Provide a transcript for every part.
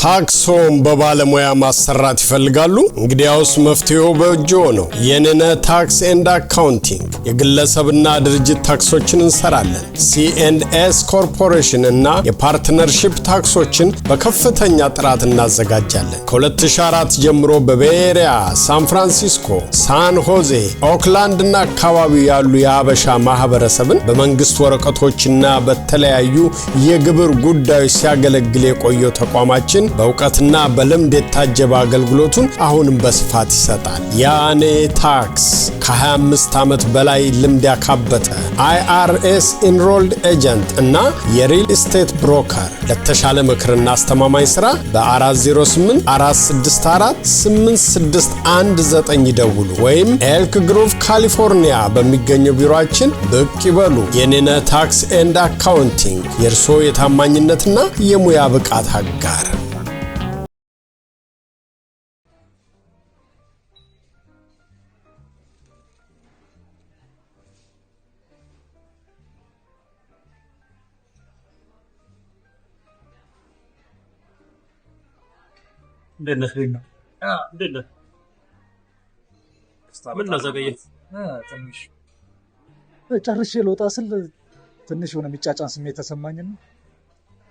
ታክሶን በባለሙያ ማሰራት ይፈልጋሉ? እንግዲያውስ መፍትሄው በእጆ ነው። የኔነ ታክስ ኤንድ አካውንቲንግ የግለሰብና ድርጅት ታክሶችን እንሰራለን። C&S ኮርፖሬሽን እና የፓርትነርሺፕ ታክሶችን በከፍተኛ ጥራት እናዘጋጃለን። ከ2004 ጀምሮ በቤሪያ፣ ሳን ፍራንሲስኮ፣ ሳን ሆዜ፣ ኦክላንድ እና አካባቢው ያሉ የሀበሻ ማህበረሰብን በመንግስት ወረቀቶችና በተለያዩ የግብር ጉዳዮች ሲያገለግል የቆየው ተቋማችን በእውቀትና በልምድ የታጀበ አገልግሎቱን አሁንም በስፋት ይሰጣል። ያኔ ታክስ ከ25 ዓመት በላይ ልምድ ያካበተ IRS ኢንሮልድ ኤጀንት እና የሪል ስቴት ብሮከር። ለተሻለ ምክርና አስተማማኝ ስራ በ408-464-8619 ይደውሉ ወይም ኤልክ ግሮቭ ካሊፎርኒያ በሚገኘው ቢሮአችን ብቅ ይበሉ። የኔነ ታክስ ኤንድ አካውንቲንግ የእርስዎ የታማኝነትና የሙያ ብቃት አጋር። እንደነህ ምን ዘገየ? ትንሽ ጨርሼ ልወጣ ስል ትንሽ የሆነ የሚጫጫን ስሜት ተሰማኝና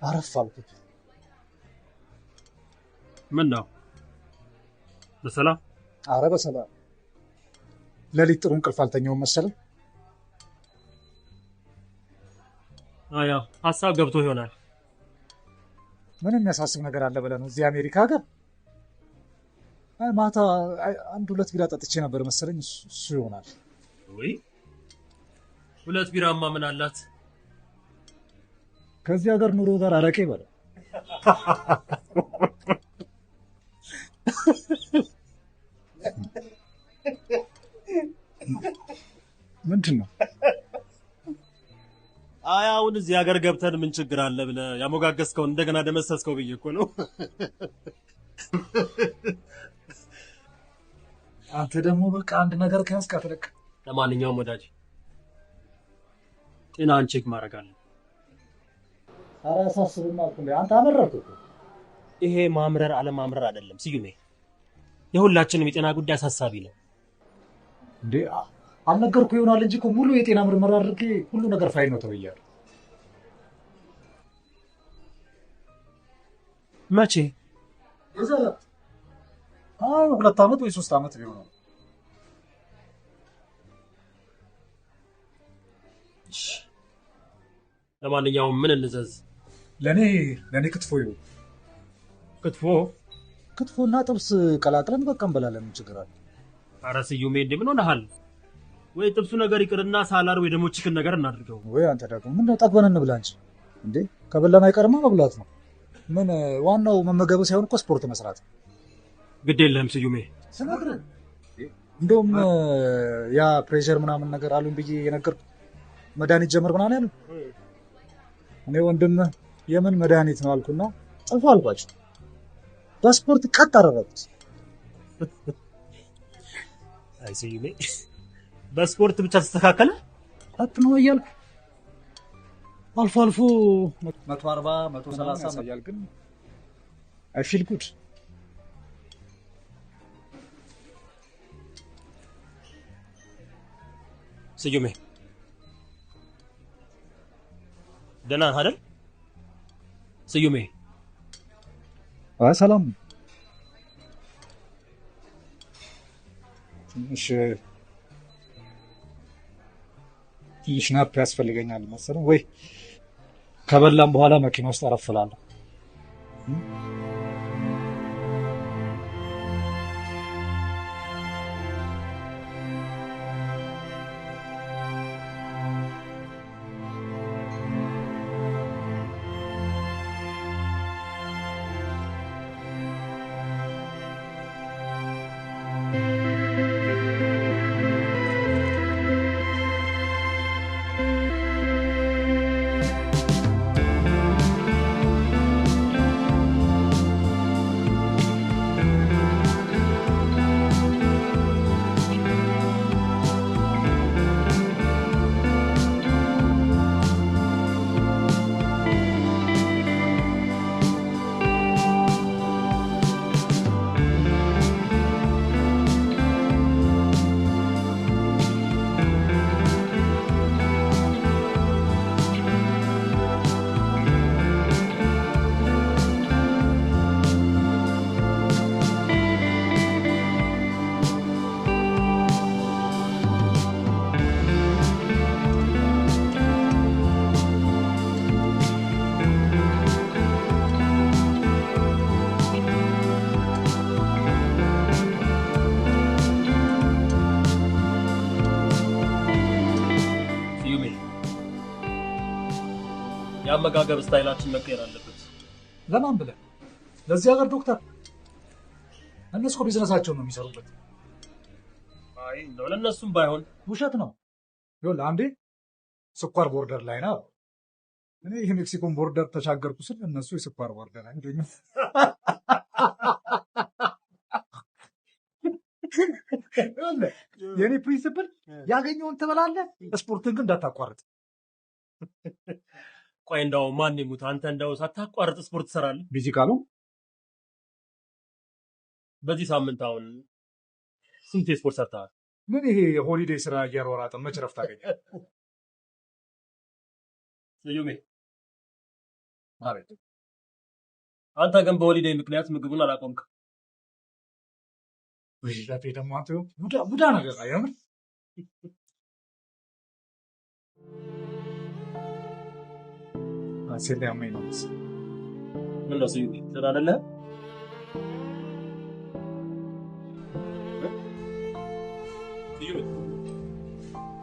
አረፍ አልኩት። ምን ነው? በሰላም? አረ በሰላም። ሌሊት ጥሩ እንቅልፍ አልተኛውም መሰለኝ። አያ ሐሳብ ገብቶ ይሆናል። ምን የሚያሳስብ ነገር አለ ብለህ ነው? እዚህ አሜሪካ ሀገር ማታ 1-2 ቢራ ጠጥቼ ነበር መሰለኝ። እሱ ይሆናል ወይ? 2 ቢራማ ምን አላት? ከዚህ ሀገር ኑሮ ጋር አረቄ በለው። ምንድን ነው? አይ አሁን እዚህ ሀገር ገብተን ምን ችግር አለ ብለህ ያሞጋገስከው እንደገና ደመሰስከው ብዬ እኮ ነው። አንተ ደግሞ በቃ አንድ ነገር ከያዝክ አትለቅ። ለማንኛውም ወዳጅ ጤናን ቼክ ማድረግ አለ። ኧረ አሳስብም አልኩህ። አንተ አመረርክ እኮ። ይሄ ማምረር አለማምረር አይደለም ስዩሜ፣ የሁላችንም የጤና ጉዳይ አሳሳቢ ነው። እንዴ አልነገርኩህ ይሆናል እንጂ እኮ ሙሉ የጤና ምርመራ አድርጌ ሁሉ ነገር ፋይል ነው ተብያለሁ። መቼ? የዛሬ 2 ዓመት ወይ 3 ዓመት ቢሆን ነው። ለማንኛውም ምን እንዘዝ? ለኔ ክትፎ ይሁን። ክትፎና ጥብስ ቀላቅለን በቃ እንበላለን። ምን ችግር አለ? ኧረ ስዩሜ እንዴ ምን ሆነሃል? ወይ ጥብሱ ነገር ይቅርና ሳላር ወይ ደግሞ ቺክን ነገር እናድርገው። ወይ አንተ ደግሞ ምን ነው ጠግበን እንብላ እንጂ እንዴ። ከበላን አይቀርማ መብላት ነው። ምን ዋናው መመገቡ ሳይሆን እኮ ስፖርት መስራት። ግድ የለህም ስዩሜ። እንደውም ያ ፕሬሸር ምናምን ነገር አሉኝ ብዬ የነገርኩህ መድኃኒት ጀምር ምናምን ያለው እኔ ወንድም የምን መድኃኒት ነው አልኩና ጽፎ አልኳቸው። በስፖርት ቀጥ አደረኩት። አይ ስዩሜ በስፖርት ብቻ ተስተካከለ ቀጥ ነው እያልኩ አልፎ 140 130 ያያል። ግን አይ ፊል ጉድ። ስዩሜ ደህና ነህ አይደል? ስዩሜ ሰላም። ትንሽ ናፕ ያስፈልገኛል መሰለኝ። ወይ ከበላም በኋላ መኪና ውስጥ አረፍ እላለሁ። የአመጋገብ ስታይላችን መቀየር አለበት። ለማን ብለህ? ለዚህ ሀገር ዶክተር እነሱ እኮ ቢዝነሳቸውን ነው የሚሰሩበት። አይ እንደው ለእነሱም ባይሆን ውሸት ነው። ይኸውልህ አንዴ ስኳር ቦርደር ላይ ነው፣ እኔ የሜክሲኮን ቦርደር ተሻገርኩ ስል እነሱ የስኳር ቦርደር ላይ እንደኛ የኔ ፕሪንሲፕል ያገኘውን ትበላለህ፣ ስፖርትን ግን እንዳታቋርጥ። ቆይ እንደው ማን ይሙት አንተ እንደው ሳታቋርጥ ስፖርት ትሰራለህ? ቢዚ ካሉ በዚህ ሳምንት አሁን ስንት ስፖርት ሰርተሃል? ምን ይሄ ሆሊዴይ ስራ እያሯሯጠ መች ረፍት አገኘህ? ስዩሜ አቤት። አንተ ግን በሆሊዴይ ምክንያት ምግቡን አላቆምክም። ወይ ለፌ ደግሞ አንተ ቡዳ ነገር የምር አሴት ያመኝ ነው። ምን ነው ስዩሜ ደህና አይደለህ? ስዩሜ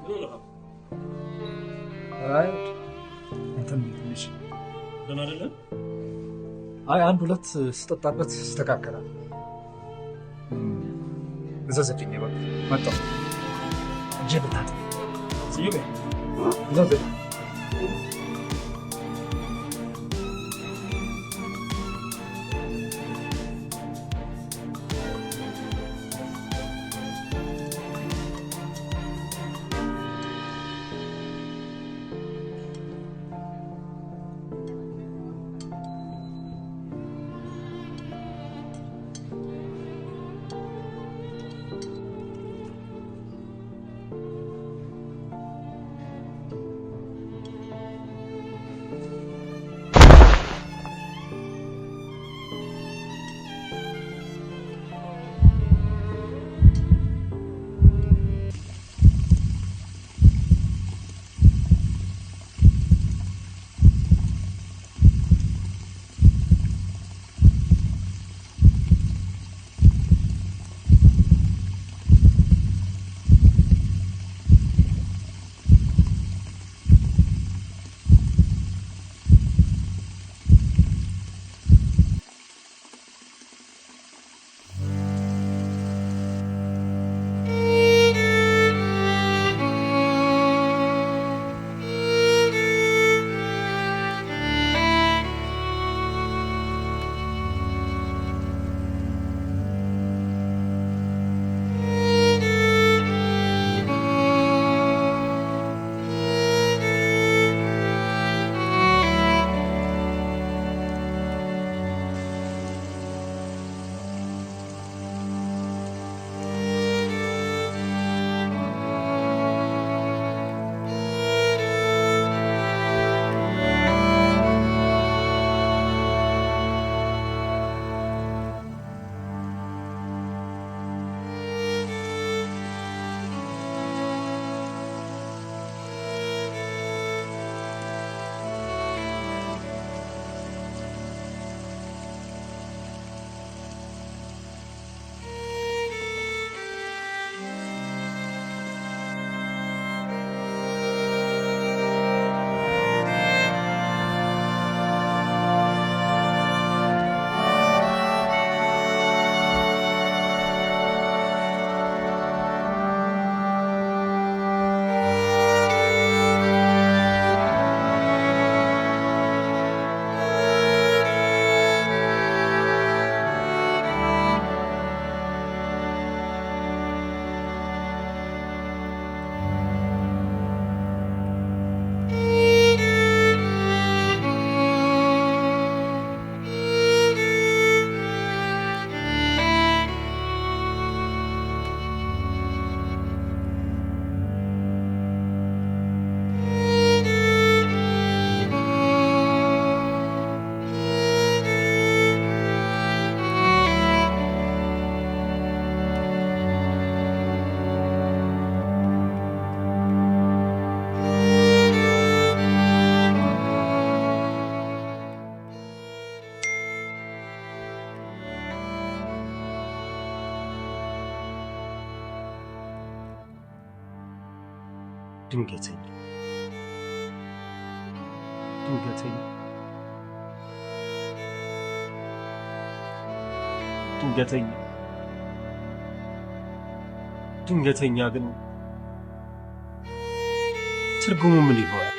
ምን ነው? አይ እንትን ትንሽ ደህና አይደለህ? አይ አንድ ሁለት ስጠጣበት ይስተካከላል። እዘዘችኝ በቃ መጣሁ። ጀብታት ስዩሜ እዘዘች ድንገተኛ ድንገተኛ ግን ትርጉሙ ምን ይሆናል?